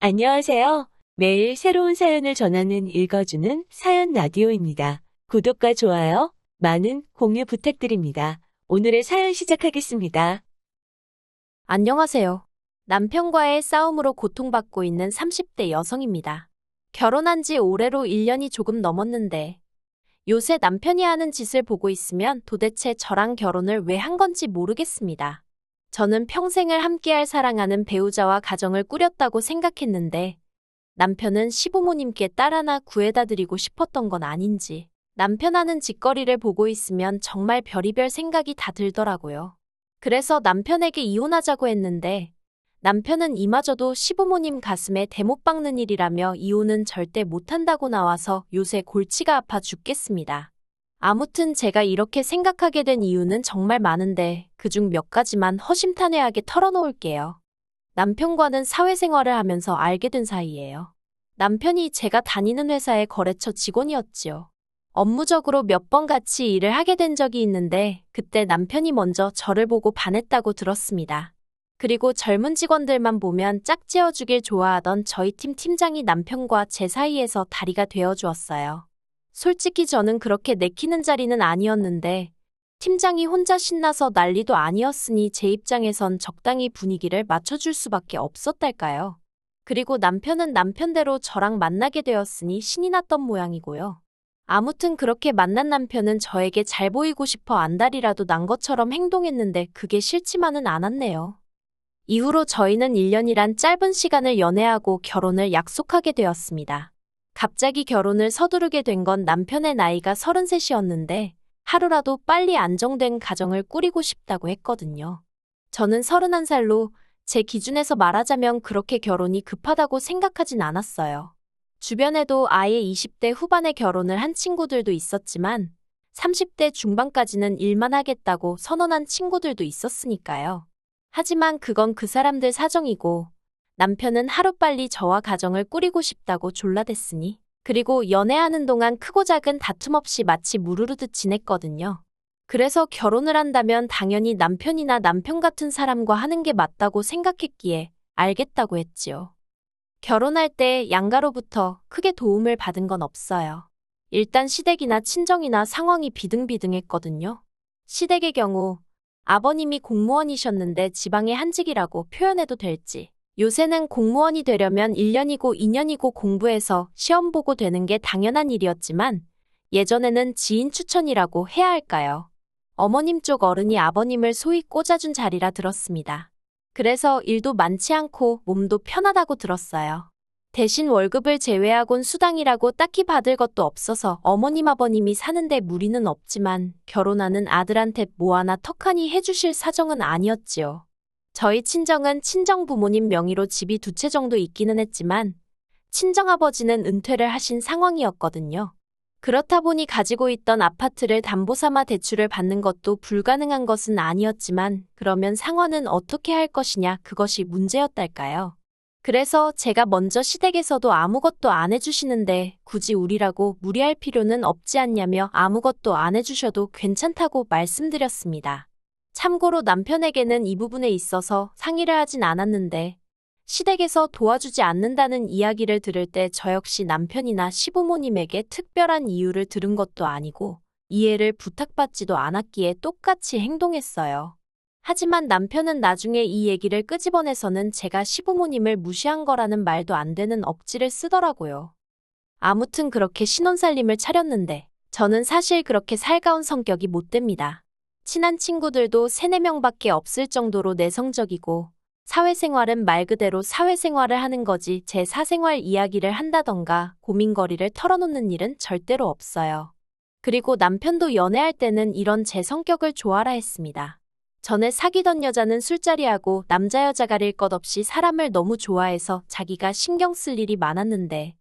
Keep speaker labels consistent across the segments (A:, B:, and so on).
A: 안녕하세요. 매일 새로운 사연을 전하는 읽어주는 사연 라디오입니다. 구독과 좋아요, 많은 공유 부탁드립니다. 오늘의 사연 시작하겠습니다.
B: 안녕하세요. 남편과의 싸움으로 고통받고 있는 30대 여성입니다. 결혼한 지 올해로 1년이 조금 넘었는데 요새 남편이 하는 짓을 보고 있으면 도대체 저랑 결혼을 왜 한 건지 모르겠습니다. 저는 평생을 함께할 사랑하는 배우자와 가정을 꾸렸다고 생각했는데 남편은 시부모님께 딸 하나 구해다 드리고 싶었던 건 아닌지 남편 하는 짓거리를 보고 있으면 정말 별의별 생각이 다 들더라고요. 그래서 남편에게 이혼하자고 했는데 남편은 이마저도 시부모님 가슴에 대못 박는 일이라며 이혼은 절대 못한다고 나와서 요새 골치가 아파 죽겠습니다. 아무튼 제가 이렇게 생각하게 된 이유는 정말 많은데 그중 몇 가지만 허심탄회하게 털어놓을게요. 남편과는 사회생활을 하면서 알게 된 사이예요. 남편이 제가 다니는 회사의 거래처 직원이었지요. 업무적으로 몇 번 같이 일을 하게 된 적이 있는데 그때 남편이 먼저 저를 보고 반했다고 들었습니다. 그리고 젊은 직원들만 보면 짝지어주길 좋아하던 저희 팀 팀장이 남편과 제 사이에서 다리가 되어주었어요. 솔직히 저는 그렇게 내키는 자리는 아니었는데 팀장이 혼자 신나서 난리도 아니었으니 제 입장에선 적당히 분위기를 맞춰줄 수밖에 없었달까요. 그리고 남편은 남편대로 저랑 만나게 되었으니 신이 났던 모양이고요. 아무튼 그렇게 만난 남편은 저에게 잘 보이고 싶어 안달이라도 난 것처럼 행동했는데 그게 싫지만은 않았네요. 이후로 저희는 1년이란 짧은 시간을 연애하고 결혼을 약속하게 되었습니다. 갑자기 결혼을 서두르게 된 건 남편의 나이가 33이었는데 하루라도 빨리 안정된 가정을 꾸리고 싶다고 했거든요. 저는 31살로 제 기준에서 말하자면 그렇게 결혼이 급하다고 생각하진 않았어요. 주변에도 아예 20대 후반에 결혼을 한 친구들도 있었지만 30대 중반까지는 일만 하겠다고 선언한 친구들도 있었으니까요. 하지만 그건 그 사람들 사정이고 남편은 하루빨리 저와 가정을 꾸리고 싶다고 졸라댔으니 그리고 연애하는 동안 크고 작은 다툼 없이 마치 무르르듯 지냈거든요. 그래서 결혼을 한다면 당연히 남편이나 남편 같은 사람과 하는 게 맞다고 생각했기에 알겠다고 했지요. 결혼할 때 양가로부터 크게 도움을 받은 건 없어요. 일단 시댁이나 친정이나 상황이 비등비등했거든요. 시댁의 경우 아버님이 공무원이셨는데 지방의 한직이라고 표현해도 될지. 요새는 공무원이 되려면 1년이고 2년이고 공부해서 시험 보고 되는 게 당연한 일이었지만 예전에는 지인 추천이라고 해야 할까요? 어머님 쪽 어른이 아버님을 소위 꽂아준 자리라 들었습니다. 그래서 일도 많지 않고 몸도 편하다고 들었어요. 대신 월급을 제외하곤 수당이라고 딱히 받을 것도 없어서 어머님 아버님이 사는데 무리는 없지만 결혼하는 아들한테 뭐 하나 턱하니 해주실 사정은 아니었지요. 저희 친정은 친정 부모님 명의로 집이 2채 정도 있기는 했지만 친정아버지는 은퇴를 하신 상황이었거든요. 그렇다 보니 가지고 있던 아파트를 담보 삼아 대출을 받는 것도 불가능한 것은 아니었지만 그러면 상환은 어떻게 할 것이냐 그것이 문제였달까요. 그래서 제가 먼저 시댁에서도 아무것도 안 해주시는데 굳이 우리라고 무리할 필요는 없지 않냐며 아무것도 안 해주셔도 괜찮다고 말씀드렸습니다. 참고로 남편에게는 이 부분에 있어서 상의를 하진 않았는데 시댁에서 도와주지 않는다는 이야기를 들을 때 저 역시 남편이나 시부모님에게 특별한 이유를 들은 것도 아니고 이해를 부탁받지도 않았기에 똑같이 행동했어요. 하지만 남편은 나중에 이 얘기를 끄집어내서는 제가 시부모님을 무시한 거라는 말도 안 되는 억지를 쓰더라고요. 아무튼 그렇게 신혼살림을 차렸는데 저는 사실 그렇게 살가운 성격이 못 됩니다. 친한 친구들도 3, 4명밖에 없을 정도로 내성적이고 사회생활은 말 그대로 사회생활을 하는 거지 제 사생활 이야기를 한다던가 고민거리를 털어놓는 일은 절대로 없어요. 그리고 남편도 연애할 때는 이런 제 성격을 좋아라 했습니다. 전에 사귀던 여자는 술자리하고 남자 여자 가릴 것 없이 사람을 너무 좋아해서 자기가 신경 쓸 일이 많았는데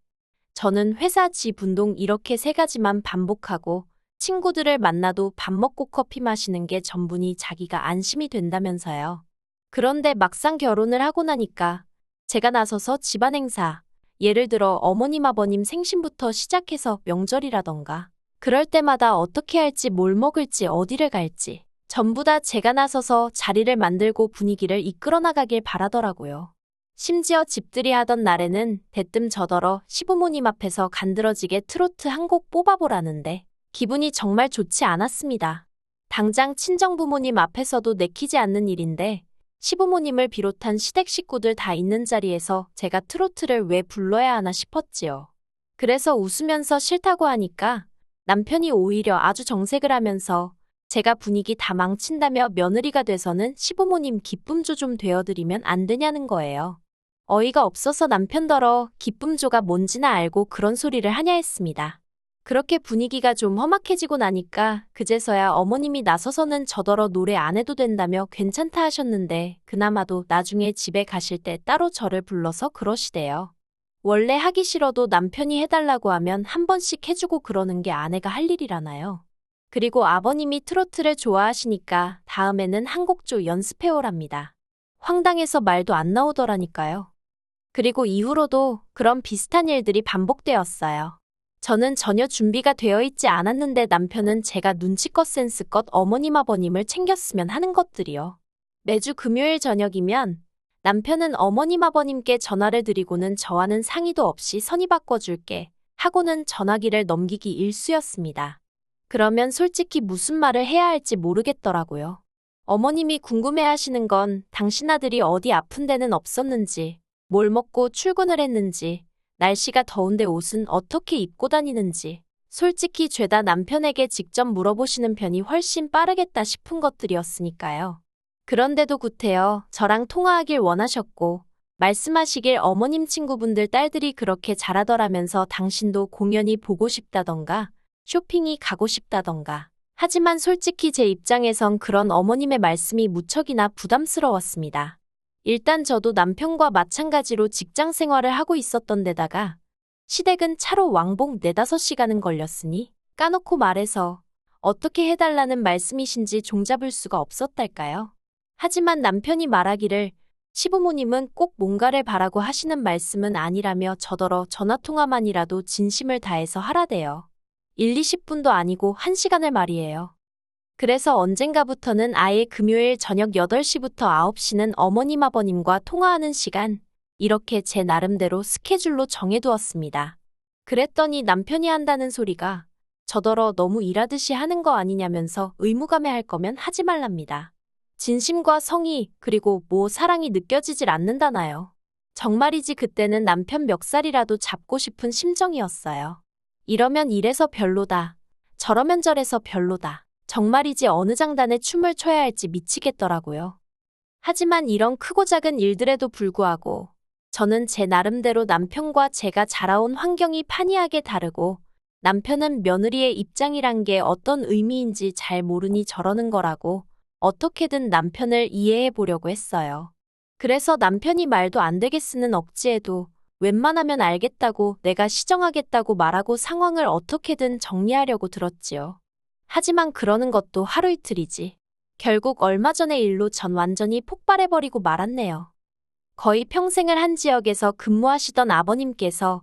B: 저는 회사 집 운동 이렇게 3가지만 반복하고 친구들을 만나도 밥 먹고 커피 마시는 게 전부니 자기가 안심이 된다면서요. 그런데 막상 결혼을 하고 나니까 제가 나서서 집안 행사, 예를 들어 어머님 아버님 생신부터 시작해서 명절이라던가 그럴 때마다 어떻게 할지 뭘 먹을지 어디를 갈지 전부 다 제가 나서서 자리를 만들고 분위기를 이끌어 나가길 바라더라고요. 심지어 집들이 하던 날에는 대뜸 저더러 시부모님 앞에서 간드러지게 트로트 한 곡 뽑아보라는데 기분이 정말 좋지 않았습니다. 당장 친정부모님 앞에서도 내키지 않는 일인데 시부모님을 비롯한 시댁 식구들 다 있는 자리에서 제가 트로트를 왜 불러야 하나 싶었지요. 그래서 웃으면서 싫다고 하니까 남편이 오히려 아주 정색을 하면서 제가 분위기 다 망친다며 며느리가 돼서는 시부모님 기쁨조 좀 되어드리면 안 되냐는 거예요. 어이가 없어서 남편더러 기쁨조가 뭔지나 알고 그런 소리를 하냐 했습니다. 그렇게 분위기가 좀 험악해지고 나니까 그제서야 어머님이 나서서는 저더러 노래 안 해도 된다며 괜찮다 하셨는데 그나마도 나중에 집에 가실 때 따로 저를 불러서 그러시대요. 원래 하기 싫어도 남편이 해달라고 하면 한 번씩 해주고 그러는 게 아내가 할 일이라나요. 그리고 아버님이 트로트를 좋아하시니까 다음에는 한 곡조 연습해오랍니다. 황당해서 말도 안 나오더라니까요. 그리고 이후로도 그런 비슷한 일들이 반복되었어요. 저는 전혀 준비가 되어 있지 않았는데 남편은 제가 눈치껏 센스껏 어머님 아버님을 챙겼으면 하는 것들이요. 매주 금요일 저녁이면 남편은 어머님 아버님께 전화를 드리고는 저와는 상의도 없이 선의 바꿔줄게 하고는 전화기를 넘기기 일쑤였습니다. 그러면 솔직히 무슨 말을 해야 할지 모르겠더라고요. 어머님이 궁금해하시는 건 당신 아들이 어디 아픈 데는 없었는지, 뭘 먹고 출근을 했는지, 날씨가 더운데 옷은 어떻게 입고 다니는지, 솔직히 죄다 남편에게 직접 물어보시는 편이 훨씬 빠르겠다 싶은 것들이었으니까요. 그런데도 구태여 저랑 통화하길 원하셨고, 말씀하시길 어머님 친구분들 딸들이 그렇게 잘하더라면서 당신도 공연이 보고 싶다던가, 쇼핑이 가고 싶다던가. 하지만 솔직히 제 입장에선 그런 어머님의 말씀이 무척이나 부담스러웠습니다. 일단 저도 남편과 마찬가지로 직장 생활을 하고 있었던 데다가 시댁은 차로 왕복 4~5시간은 걸렸으니 까놓고 말해서 어떻게 해달라는 말씀이신지 종잡을 수가 없었달까요? 하지만 남편이 말하기를 시부모님은 꼭 뭔가를 바라고 하시는 말씀은 아니라며 저더러 전화통화만이라도 진심을 다해서 하라대요. 1~20분도 아니고 1시간을 말이에요. 그래서 언젠가부터는 아예 금요일 저녁 8시부터 9시는 어머님 아버님과 통화하는 시간, 이렇게 제 나름대로 스케줄로 정해두었습니다. 그랬더니 남편이 한다는 소리가 저더러 너무 일하듯이 하는 거 아니냐면서 의무감에 할 거면 하지 말랍니다. 진심과 성의 그리고 사랑이 느껴지질 않는다나요. 정말이지 그때는 남편 멱살이라도 잡고 싶은 심정이었어요. 이러면 이래서 별로다. 저러면 저래서 별로다. 정말이지 어느 장단에 춤을 춰야 할지 미치겠더라고요. 하지만 이런 크고 작은 일들에도 불구하고 저는 제 나름대로 남편과 제가 자라온 환경이 판이하게 다르고 남편은 며느리의 입장이란 게 어떤 의미인지 잘 모르니 저러는 거라고 어떻게든 남편을 이해해 보려고 했어요. 그래서 남편이 말도 안 되게 쓰는 억지에도 웬만하면 알겠다고 내가 시정하겠다고 말하고 상황을 어떻게든 정리하려고 들었지요. 하지만 그러는 것도 하루 이틀이지. 결국 얼마 전의 일로 전 완전히 폭발해버리고 말았네요. 거의 평생을 한 지역에서 근무하시던 아버님께서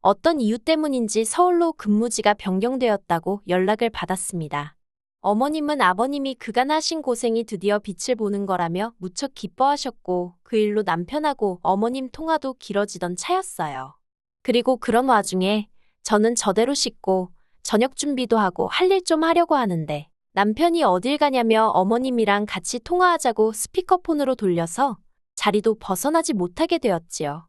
B: 어떤 이유 때문인지 서울로 근무지가 변경되었다고 연락을 받았습니다. 어머님은 아버님이 그간 하신 고생이 드디어 빛을 보는 거라며 무척 기뻐하셨고 그 일로 남편하고 어머님 통화도 길어지던 차였어요. 그리고 그런 와중에 저는 저대로 씻고 저녁 준비도 하고 할 일 좀 하려고 하는데 남편이 어딜 가냐며 어머님이랑 같이 통화하자고 스피커폰으로 돌려서 자리도 벗어나지 못하게 되었지요.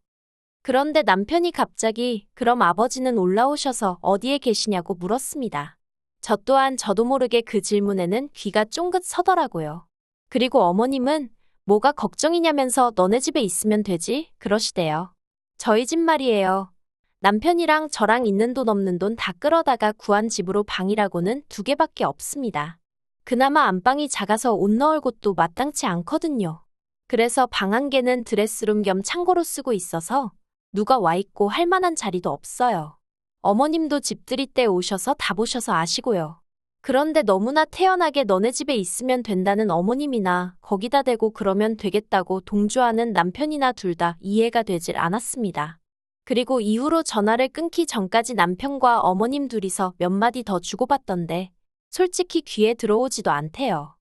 B: 그런데 남편이 갑자기 그럼 아버지는 올라오셔서 어디에 계시냐고 물었습니다. 저 또한 저도 모르게 그 질문에는 귀가 쫑긋 서더라고요. 그리고 어머님은 뭐가 걱정이냐면서 너네 집에 있으면 되지? 그러시대요. 저희 집 말이에요. 남편이랑 저랑 있는 돈 없는 돈 다 끌어다가 구한 집으로 방이라고는 2개밖에 없습니다. 그나마 안방이 작아서 옷 넣을 곳도 마땅치 않거든요. 그래서 방 1개는 드레스룸 겸 창고로 쓰고 있어서 누가 와 있고 할 만한 자리도 없어요. 어머님도 집들이 때 오셔서 다 보셔서 아시고요. 그런데 너무나 태연하게 너네 집에 있으면 된다는 어머님이나 거기다 대고 그러면 되겠다고 동조하는 남편이나 둘 다 이해가 되질 않았습니다. 그리고 이후로 전화를 끊기 전까지 남편과 어머님 둘이서 몇 마디 더 주고받던데 솔직히 귀에 들어오지도 않대요.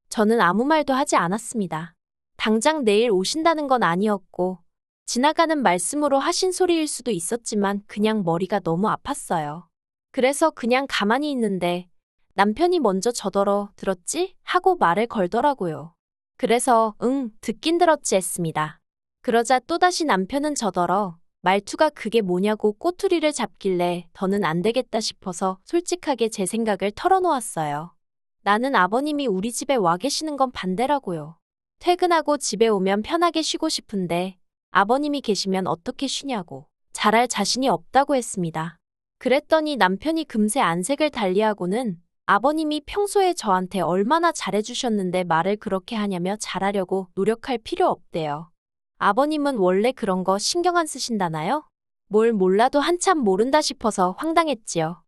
B: 저는 아무 말도 하지 않았습니다. 당장 내일 오신다는 건 아니었고 지나가는 말씀으로 하신 소리일 수도 있었지만 그냥 머리가 너무 아팠어요. 그래서 그냥 가만히 있는데 남편이 먼저 저더러 들었지? 하고 말을 걸더라고요. 그래서 응, 듣긴 들었지 했습니다. 그러자 또다시 남편은 저더러 말투가 그게 뭐냐고 꼬투리를 잡길래 더는 안 되겠다 싶어서 솔직하게 제 생각을 털어놓았어요. 나는 아버님이 우리 집에 와 계시는 건 반대라고요. 퇴근하고 집에 오면 편하게 쉬고 싶은데 아버님이 계시면 어떻게 쉬냐고 잘할 자신이 없다고 했습니다. 그랬더니 남편이 금세 안색을 달리하고는 아버님이 평소에 저한테 얼마나 잘해주셨는데 말을 그렇게 하냐며 잘하려고 노력할 필요 없대요. 아버님은 원래 그런 거 신경 안 쓰신다나요? 뭘 몰라도 한참 모른다 싶어서 황당했지요.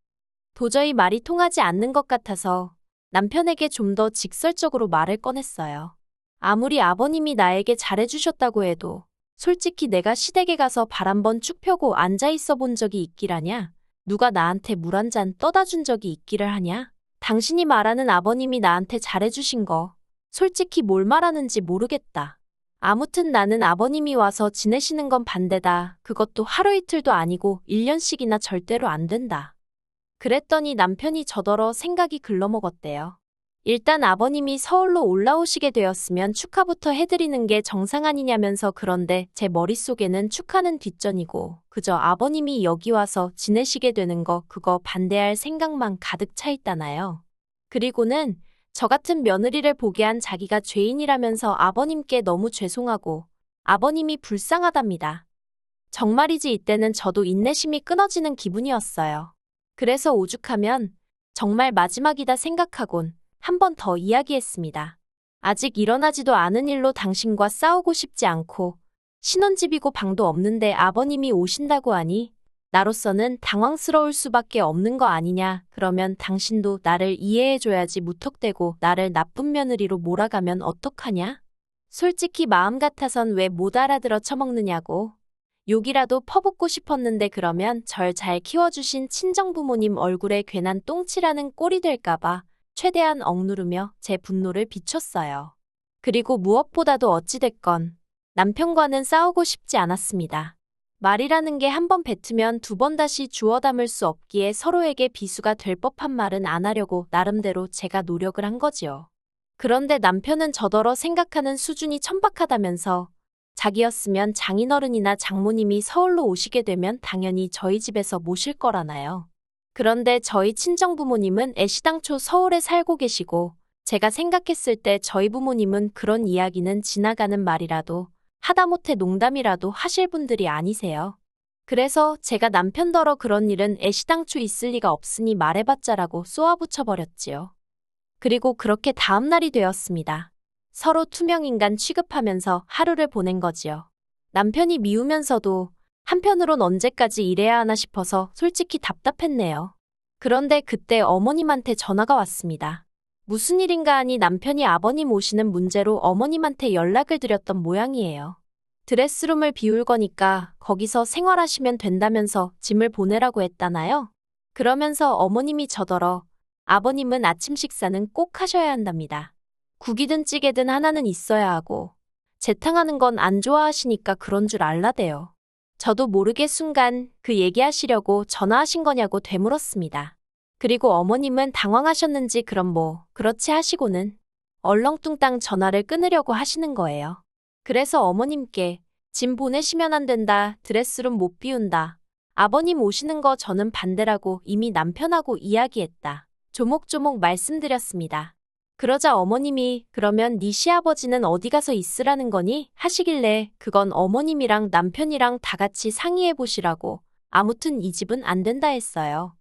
B: 도저히 말이 통하지 않는 것 같아서 남편에게 좀 더 직설적으로 말을 꺼냈어요. 아무리 아버님이 나에게 잘해주셨다고 해도 솔직히 내가 시댁에 가서 발 한번 쭉 펴고 앉아있어 본 적이 있기라냐? 누가 나한테 물 한 잔 떠다 준 적이 있기를 하냐? 당신이 말하는 아버님이 나한테 잘해주신 거 솔직히 뭘 말하는지 모르겠다. 아무튼 나는 아버님이 와서 지내시는 건 반대다. 그것도 하루 이틀도 아니고 1년씩이나 절대로 안 된다. 그랬더니 남편이 저더러 생각이 글러먹었대요. 일단 아버님이 서울로 올라오시게 되었으면 축하부터 해드리는 게 정상 아니냐면서 그런데 제 머릿속에는 축하는 뒷전이고 그저 아버님이 여기 와서 지내시게 되는 거 그거 반대할 생각만 가득 차 있다나요. 그리고는 저 같은 며느리를 보게 한 자기가 죄인이라면서 아버님께 너무 죄송하고 아버님이 불쌍하답니다. 정말이지 이때는 저도 인내심이 끊어지는 기분이었어요. 그래서 오죽하면 정말 마지막이다 생각하곤 한 번 더 이야기했습니다. 아직 일어나지도 않은 일로 당신과 싸우고 싶지 않고 신혼집이고 방도 없는데 아버님이 오신다고 하니 나로서는 당황스러울 수밖에 없는 거 아니냐. 그러면 당신도 나를 이해해줘야지 무턱대고 나를 나쁜 며느리로 몰아가면 어떡하냐? 솔직히 마음 같아선 왜 못 알아들어 처먹느냐고. 욕이라도 퍼붓고 싶었는데 그러면 절 잘 키워주신 친정부모님 얼굴에 괜한 똥칠하는 꼴이 될까봐 최대한 억누르며 제 분노를 비췄어요. 그리고 무엇보다도 어찌됐건 남편과는 싸우고 싶지 않았습니다. 말이라는 게 한 번 뱉으면 두 번 다시 주워 담을 수 없기에 서로에게 비수가 될 법한 말은 안 하려고 나름대로 제가 노력을 한 거지요. 그런데 남편은 저더러 생각하는 수준이 천박하다면서 자기였으면 장인어른이나 장모님이 서울로 오시게 되면 당연히 저희 집에서 모실 거라나요. 그런데 저희 친정부모님은 애시당초 서울에 살고 계시고 제가 생각했을 때 저희 부모님은 그런 이야기는 지나가는 말이라도 하다못해 농담이라도 하실 분들이 아니세요. 그래서 제가 남편더러 그런 일은 애시당초 있을 리가 없으니 말해봤자라고 쏘아붙여버렸지요. 그리고 그렇게 다음날이 되었습니다. 서로 투명인간 취급하면서 하루를 보낸 거지요. 남편이 미우면서도 한편으론 언제까지 이래야 하나 싶어서 솔직히 답답했네요. 그런데 그때 어머님한테 전화가 왔습니다. 무슨 일인가 하니 남편이 아버님 오시는 문제로 어머님한테 연락을 드렸던 모양이에요. 드레스룸을 비울 거니까 거기서 생활하시면 된다면서 짐을 보내라고 했다나요? 그러면서 어머님이 저더러 아버님은 아침 식사는 꼭 하셔야 한답니다. 국이든 찌개든 하나는 있어야 하고 재탕하는 건 안 좋아하시니까 그런 줄 알라대요. 저도 모르게 순간 그 얘기하시려고 전화하신 거냐고 되물었습니다. 그리고 어머님은 당황하셨는지 그럼 뭐 그렇지 하시고는 얼렁뚱땅 전화를 끊으려고 하시는 거예요. 그래서 어머님께 짐 보내시면 안 된다. 드레스룸 못 비운다. 아버님 오시는 거 저는 반대라고 이미 남편하고 이야기했다. 조목조목 말씀드렸습니다. 그러자 어머님이 그러면 네 시아버지는 어디 가서 있으라는 거니? 하시길래 그건 어머님이랑 남편이랑 다 같이 상의해 보시라고 아무튼 이 집은 안 된다 했어요.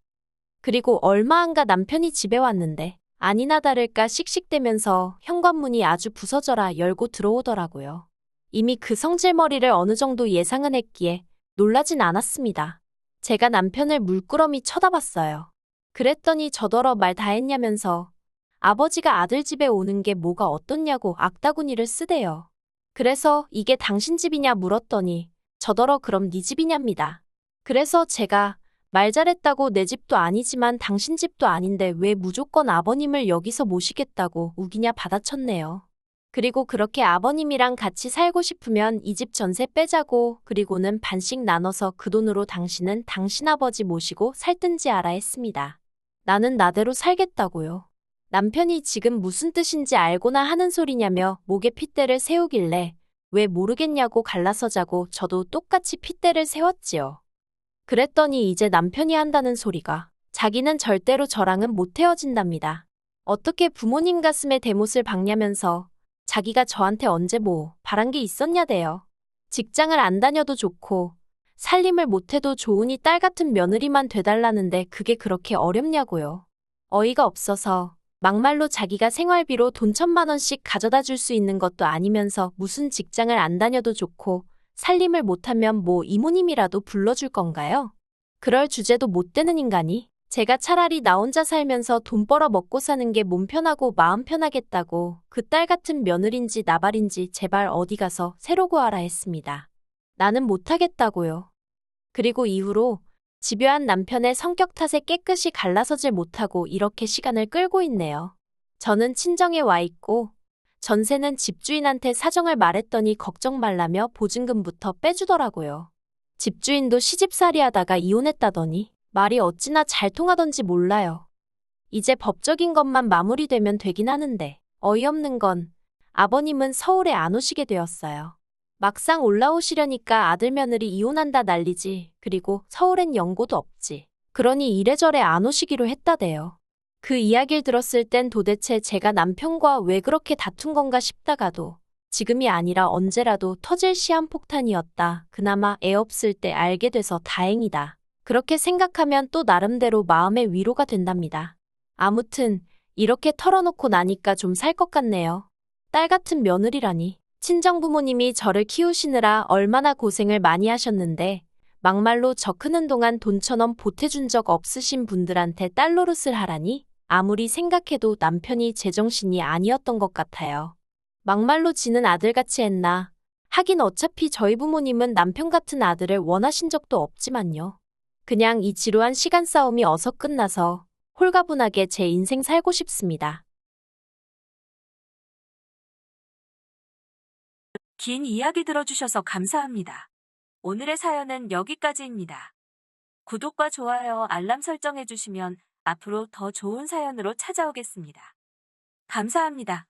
B: 그리고 얼마 안 가 남편이 집에 왔는데 아니나 다를까 씩씩대면서 현관문이 아주 부서져라 열고 들어오더라고요. 이미 그 성질머리를 어느 정도 예상은 했기에 놀라진 않았습니다. 제가 남편을 물끄러미 쳐다봤어요. 그랬더니 저더러 말 다 했냐면서 아버지가 아들 집에 오는 게 뭐가 어떻냐고 악다구니를 쓰대요. 그래서 이게 당신 집이냐 물었더니 저더러 그럼 네 집이냐입니다. 그래서 제가 말 잘했다고 내 집도 아니지만 당신 집도 아닌데 왜 무조건 아버님을 여기서 모시겠다고 우기냐 받아쳤네요. 그리고 그렇게 아버님이랑 같이 살고 싶으면 이 집 전세 빼자고, 그리고는 반씩 나눠서 그 돈으로 당신은 당신 아버지 모시고 살든지 알아 했습니다. 나는 나대로 살겠다고요. 남편이 지금 무슨 뜻인지 알고나 하는 소리냐며 목에 핏대를 세우길래 왜 모르겠냐고 갈라서자고 저도 똑같이 핏대를 세웠지요. 그랬더니 이제 남편이 한다는 소리가 자기는 절대로 저랑은 못 헤어진답니다. 어떻게 부모님 가슴에 대못을 박냐면서 자기가 저한테 언제 뭐 바란 게 있었냐대요. 직장을 안 다녀도 좋고 살림을 못해도 좋으니 딸 같은 며느리만 돼달라는데 그게 그렇게 어렵냐고요. 어이가 없어서 막말로 자기가 생활비로 돈 1,000만 원씩 가져다 줄 수 있는 것도 아니면서 무슨 직장을 안 다녀도 좋고 살림을 못하면 뭐 이모님이라도 불러줄 건가요? 그럴 주제도 못 되는 인간이 제가 차라리 나 혼자 살면서 돈 벌어 먹고 사는 게 몸 편하고 마음 편하겠다고 그 딸 같은 며느린지 나발인지 제발 어디 가서 새로 구하라 했습니다. 나는 못하겠다고요. 그리고 이후로 집요한 남편의 성격 탓에 깨끗이 갈라서질 못하고 이렇게 시간을 끌고 있네요. 저는 친정에 와 있고 전세는 집주인한테 사정을 말했더니 걱정 말라며 보증금부터 빼주더라고요. 집주인도 시집살이 하다가 이혼했다더니 말이 어찌나 잘 통하던지 몰라요. 이제 법적인 것만 마무리되면 되긴 하는데 어이없는 건 아버님은 서울에 안 오시게 되었어요. 막상 올라오시려니까 아들 며느리 이혼한다 난리지. 그리고 서울엔 연고도 없지. 그러니 이래저래 안 오시기로 했다대요. 그 이야기를 들었을 땐 도대체 제가 남편과 왜 그렇게 다툰 건가 싶다가도 지금이 아니라 언제라도 터질 시한폭탄이었다. 그나마 애 없을 때 알게 돼서 다행이다. 그렇게 생각하면 또 나름대로 마음의 위로가 된답니다. 아무튼 이렇게 털어놓고 나니까 좀 살 것 같네요. 딸 같은 며느리라니. 친정부모님이 저를 키우시느라 얼마나 고생을 많이 하셨는데 막말로 저 크는 동안 돈 1,000원 보태준 적 없으신 분들한테 딸 노릇을 하라니 아무리 생각해도 남편이 제정신이 아니었던 것 같아요. 막말로 지는 아들같이 했나. 하긴 어차피 저희 부모님은 남편 같은 아들을 원하신 적도 없지만요. 그냥 이 지루한 시간 싸움이 어서 끝나서 홀가분하게 제 인생 살고 싶습니다.
A: 긴 이야기 들어주셔서 감사합니다. 오늘의 사연은 여기까지입니다. 구독과 좋아요, 알람 설정해주시면 앞으로 더 좋은 사연으로 찾아오겠습니다. 감사합니다.